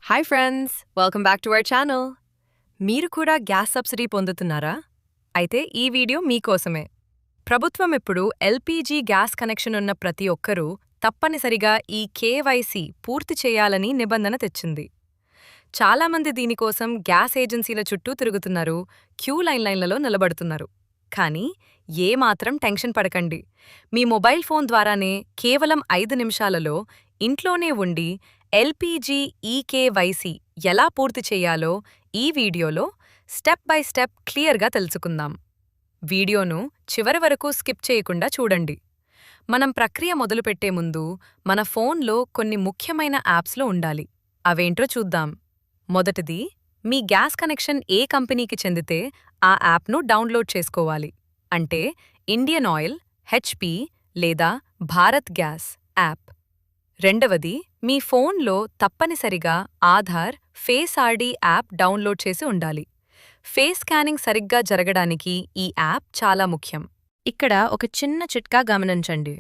Hi friends, welcome back to our channel. మీరు కూడా gas subsidy పొందుతున్నారా? అయితే ఈ వీడియో మీకోసమే. ప్రభుత్వం ఇప్పుడు ఎల్పీజీ గ్యాస్ కనెక్షన్ ఉన్న ప్రతి ఒక్కరూ తప్పనిసరిగా ఈ కేవైసీ పూర్తి చేయాలని నిబంధన తెచ్చింది. చాలామంది దీనికోసం గ్యాస్ ఏజెన్సీల చుట్టూ తిరుగుతున్నారు, క్యూ లైన్లలో నిలబడుతున్నారు. కానీ ఏమాత్రం టెన్షన్ పడకండి. మీ మొబైల్ ఫోన్ ద్వారానే కేవలం 5 నిమిషాలలో ఇంట్లోనే ఉండి ఎల్పీజీ ఈకేవైసీ ఎలా పూర్తి చేయాలో ఈ వీడియోలో స్టెప్ బై స్టెప్ క్లియర్గా తెలుసుకుందాం. వీడియోను చివరి వరకు స్కిప్ చేయకుండా చూడండి. మనం ప్రక్రియ మొదలుపెట్టే ముందు మన ఫోన్లో కొన్ని ముఖ్యమైన యాప్స్లో ఉండాలి. అవేంటో చూద్దాం. మొదటిది, మీ గ్యాస్ కనెక్షన్ ఏ కంపెనీకి చెందితే ఆ యాప్ను డౌన్లోడ్ చేసుకోవాలి. అంటే ఇండియన్ ఆయిల్, హెచ్పి లేదా భారత్ గ్యాస్ యాప్. రెండవది, మీ ఫోన్లో తప్పనిసరిగా Aadhaar face ID app download చేసి ఉండాలి. ఫేస్ స్కానింగ్ సరిగ్గా జరగడానికి ఈ యాప్ చాలా ముఖ్యం. ఇక్కడ ఒక చిన్న చిట్కా గమనించండి.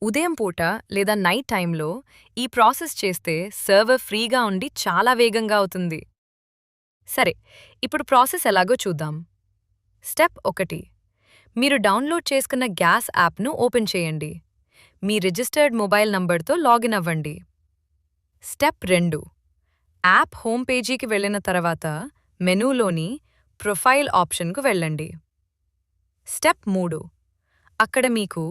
ఉదయం పూట లేదా నైట్ టైంలో ఈ ప్రాసెస్ చేస్తే సర్వర్ ఫ్రీగా ఉండి చాలా వేగంగా అవుతుంది. సరే, ఇప్పుడు ప్రాసెస్ ఎలాగో చూద్దాం. స్టెప్ 1, మీరు డౌన్లోడ్ చేసుకున్న గ్యాస్ యాప్ను ఓపెన్ చేయండి. మీ రిజిస్టర్డ్ మొబైల్ నంబర్తో లాగిన్ అవ్వండి. స్టెప్ 2, యాప్ హోమ్ పేజీకి వెళ్ళిన తర్వాత మెనూలోని ప్రొఫైల్ ఆప్షన్కు వెళ్ళండి. స్టెప్ 3, అక్కడ మీకు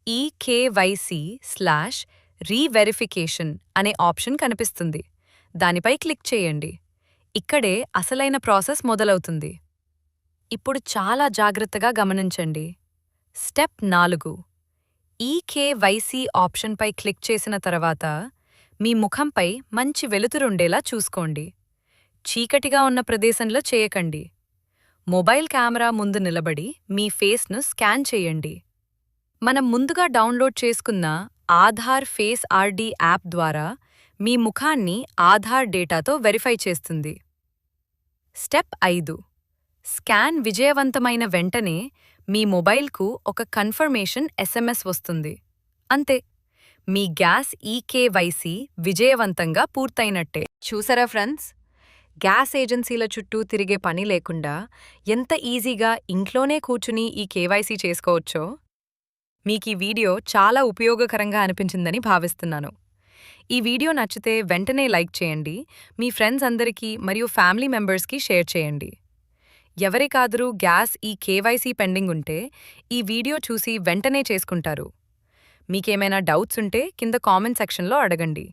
ఈకేవైసీ/రీవెరిఫికేషన్ అనే ఆప్షన్ కనిపిస్తుంది. దానిపై క్లిక్ చేయండి. ఇక్కడే అసలైన ప్రాసెస్ మొదలవుతుంది. ఇప్పుడు చాలా జాగ్రత్తగా గమనించండి. స్టెప్ 4, ఈకేవైసీ ఆప్షన్పై క్లిక్ చేసిన తర్వాత మీ ముఖంపై మంచి వెలుతురుండేలా చూసుకోండి. చీకటిగా ఉన్న ప్రదేశంలో చేయకండి. మొబైల్ కెమెరా ముందు నిలబడి మీ ఫేస్ను స్కాన్ చేయండి. మనం ముందుగా డౌన్లోడ్ చేసుకున్న ఆధార్ ఫేస్ ఐడి యాప్ ద్వారా మీ ముఖాన్ని ఆధార్ డేటాతో వెరిఫై చేస్తుంది. స్టెప్ 5, స్కాన్ విజయవంతమైన వెంటనే మీ మొబైల్కు ఒక కన్ఫర్మేషన్ ఎస్ఎంఎస్ వస్తుంది. అంతే, మీ గ్యాస్ ఈకేవైసీ విజయవంతంగా పూర్తయినట్టే. చూసారా ఫ్రెండ్స్, గ్యాస్ ఏజెన్సీల చుట్టూ తిరిగే పని లేకుండా ఎంత ఈజీగా ఇంట్లోనే కూర్చుని ఈ కేవైసీ చేసుకోవచ్చో. మీకీ వీడియో చాలా ఉపయోగకరంగా అనిపించిందని భావిస్తున్నాను. ఈ వీడియో నచ్చితే వెంటనే లైక్ చేయండి, మీ ఫ్రెండ్స్ అందరికీ మరియు ఫ్యామిలీ మెంబర్స్కి షేర్ చేయండి. ఎవరికాదరూ గ్యాస్ ఈ కేవైసీ పెండింగ్ ఉంటే ఈ వీడియో చూసి వెంటనే చేసుకుంటారు. మీకేమైనా డౌట్స్ ఉంటే కింద కామెంట్ సెక్షన్లో అడగండి.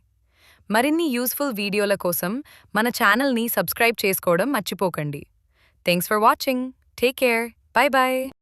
మరిన్ని యూస్ఫుల్ వీడియోల కోసం మన ఛానల్ని సబ్స్క్రైబ్ చేసుకోవడం మర్చిపోకండి. Thanks for watching. Take care. By by.